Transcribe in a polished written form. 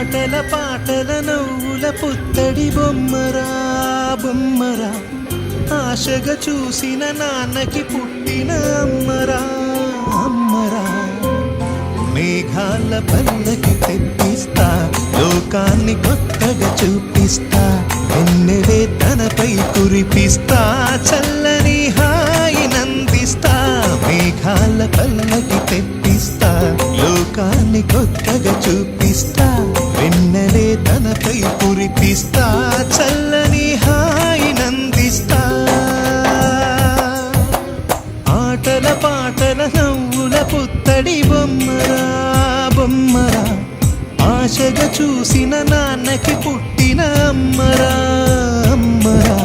ఆటల పాటల నవ్వుల పుత్తడి బొమ్మరా బొమ్మరా, ఆశగా చూసిన నాన్నకి పుట్టిన అమ్మరా అమ్మరా. మేఘాల పల్లకి తెప్పిస్తా, లోకాన్ని కొత్తగా చూపిస్తా, వెన్నెలే తనపై కురిపిస్తా, చల్లని హాయినందిస్తా. మేఘాల పల్లకి తెప్పిస్తా, లోకాన్ని కొత్తగా చూపిస్తా, వెన్నెలే తనపై కురిపిస్తా, చల్లని హాయినందిస్తా. ఆటల పాటల నవ్వుల పుత్తడి బొమ్మరా బొమ్మరా, ఆశగా చూసిన నాన్నకి పుట్టిన అమ్మరా అమ్మరా.